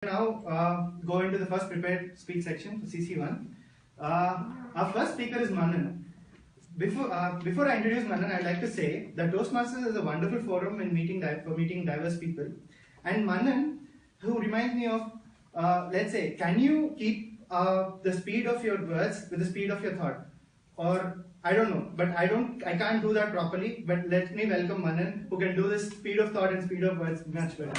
Now go into the first prepared speech section, CC1. Our first speaker is Manan. Before I introduce Manan, I'd like to say that Toastmasters is a wonderful forum for meeting diverse people. And Manan, who reminds me of, let's say, can you keep the speed of your words with the speed of your thought? Or I don't know, but I can't do that properly. But let me welcome Manan, who can do this speed of thought and speed of words much better.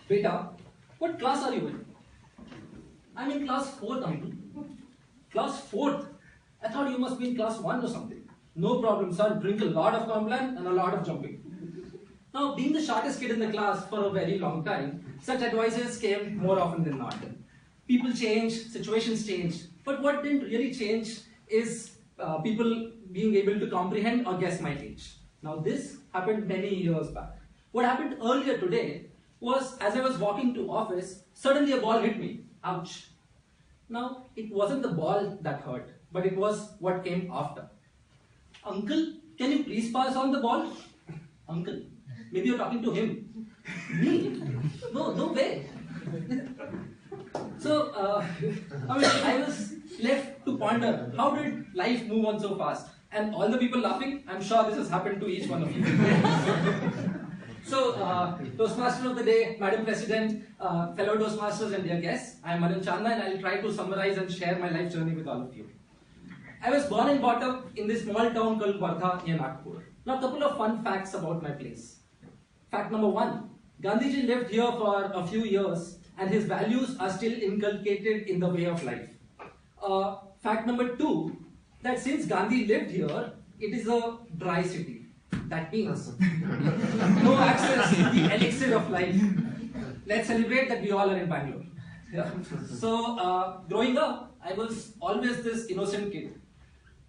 Beta, what class are you in? I'm in class 4th, uncle. Class 4th? I thought you must be in class 1 or something. No problem, son. Drink a lot of Complan and a lot of jumping. Now, being the shortest kid in the class for a very long time, such advices came more often than not. People change, situations change, but what didn't really change is people being able to comprehend or guess my age. Now, this happened many years back. What happened earlier today was, as I was walking to office, suddenly a ball hit me. Ouch. Now, it wasn't the ball that hurt, but it was what came after. Uncle, can you please pass on the ball? Uncle, maybe you're talking to him. Me? No way. So, I was left to ponder, how did life move on so fast? And all the people laughing, I'm sure this has happened to each one of you. So, Toastmaster of the day, Madam President, fellow Toastmasters and dear guests, I am Manan Chandna and I will try to summarize and share my life journey with all of you. I was born and brought up in this small town called Wardha near Nagpur. Now, a couple of fun facts about my place. Fact number 1, Gandhiji lived here for a few years and his values are still inculcated in the way of life. Fact number 2, that since Gandhi lived here, it is a dry city. That means no access to the elixir of life. Let's celebrate that we all are in Bangalore. Yeah. So, growing up, I was always this innocent kid.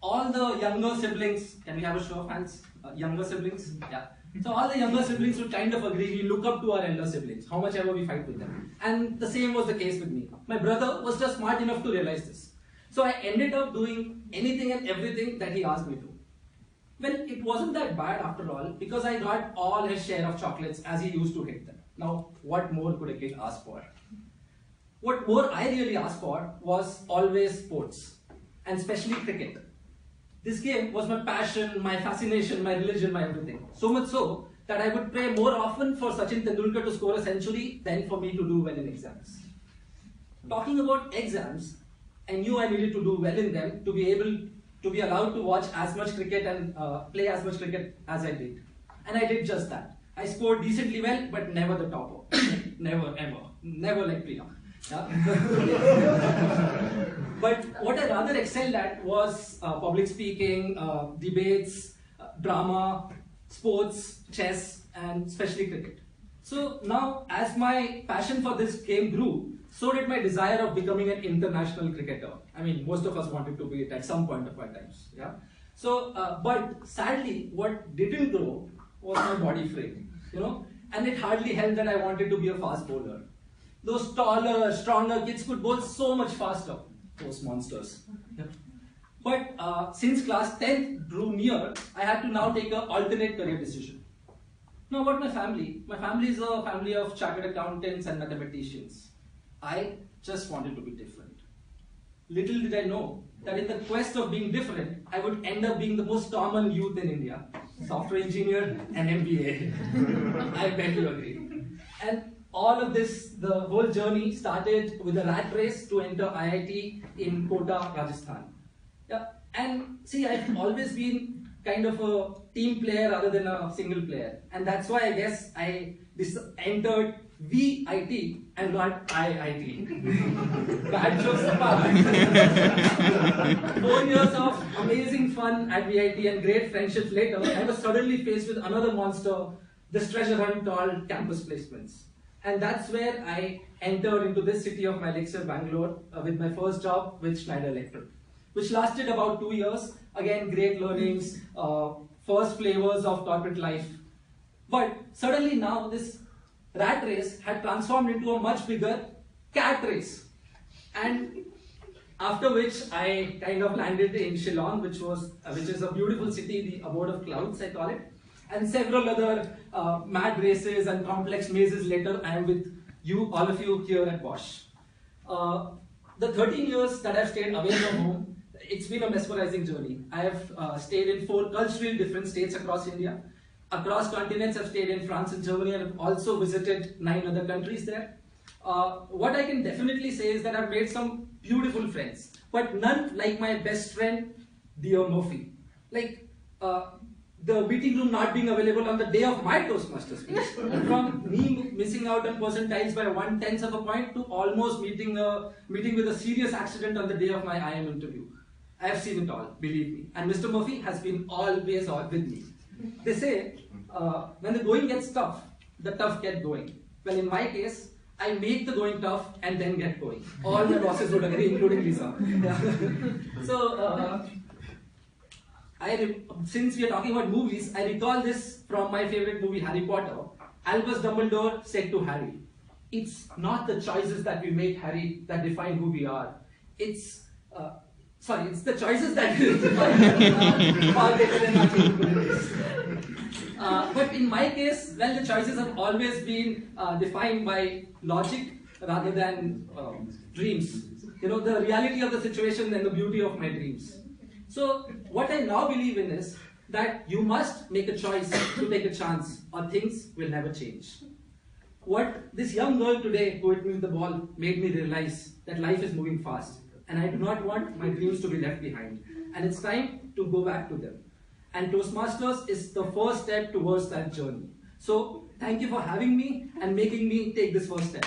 All the younger siblings, can we have a show of hands? Younger siblings? Yeah. So all the younger siblings would kind of agree, we look up to our elder siblings, how much ever we fight with them. And the same was the case with me. My brother was just smart enough to realize this. So I ended up doing anything and everything that he asked me to. Well, it wasn't that bad after all, because I got all his share of chocolates as he used to hit them. Now, what more could a kid ask for? What more I really asked for was always sports, and especially cricket. This game was my passion, my fascination, my religion, my everything. So much so that I would pray more often for Sachin Tendulkar to score a century than for me to do well in exams. Talking about exams, I knew I needed to do well in them to be allowed to watch as much cricket and play as much cricket as I did. And I did just that. I scored decently well, but never the topper. Never, ever. Never like Priya. Yeah? But what I rather excelled at was public speaking, debates, drama, sports, chess, and especially cricket. So now, as my passion for this game grew, so did my desire of becoming an international cricketer. I mean, most of us wanted to be it at some point of our lives. Yeah. So, but sadly, what didn't grow was my body frame. And it hardly helped that I wanted to be a fast bowler. Those taller, stronger kids could bowl so much faster. Those monsters. Yeah. But since class 10th drew near, I had to now take an alternate career decision. Now, about my family. My family is a family of chartered accountants and mathematicians. I just wanted to be different. Little did I know that in the quest of being different, I would end up being the most common youth in India. Software engineer and MBA. I bet you agree. And all of this, the whole journey started with a rat race to enter IIT in Kota, Rajasthan. Yeah. And see, I've always been kind of a team player rather than a single player. And that's why I guess I entered VIT and not IIT. Bad jokes apart. 4 years of amazing fun at VIT and great friendships later, I was suddenly faced with another monster, this treasure hunt called campus placements. And that's where I entered into this city of my elixir, Bangalore, with my first job with Schneider Electric, which lasted about 2 years. Again, great learnings, first flavors of corporate life. But suddenly now this rat race had transformed into a much bigger cat race. And After which I kind of landed in Shillong, which is a beautiful city, the abode of clouds, I call it. And several other mad races and complex mazes later, I am with you, all of you here at Bosch. The 13 years that I've stayed away from home, it's been a mesmerizing journey. I have stayed in 4 culturally different states across India. Across continents, I've stayed in France and Germany, and I've also visited 9 other countries there. What I can definitely say is that I've made some beautiful friends, but none like my best friend, dear Murphy. Like the meeting room not being available on the day of my Toastmasters speech, from me missing out on percentiles by 1/10 of a point to almost meeting with a serious accident on the day of my IM interview. I have seen it all, believe me. And Mr. Murphy has been always with me. They say, when the going gets tough, the tough get going. Well, in my case, I make the going tough and then get going. All my bosses would agree, including Lisa. So, since we are talking about movies, I recall this from my favorite movie, Harry Potter. Albus Dumbledore said to Harry, "It's not the choices that we make, Harry, that define who we are. It's the choices that we define far better than our capabilities." But in my case, well, the choices have always been defined by logic rather than dreams. You know, the reality of the situation and the beauty of my dreams. So, what I now believe in is that you must make a choice to take a chance, or things will never change. What this young girl today who hit me with the ball made me realize that life is moving fast, and I do not want my dreams to be left behind. And it's time to go back to them. And Toastmasters is the first step towards that journey. So, thank you for having me and making me take this first step.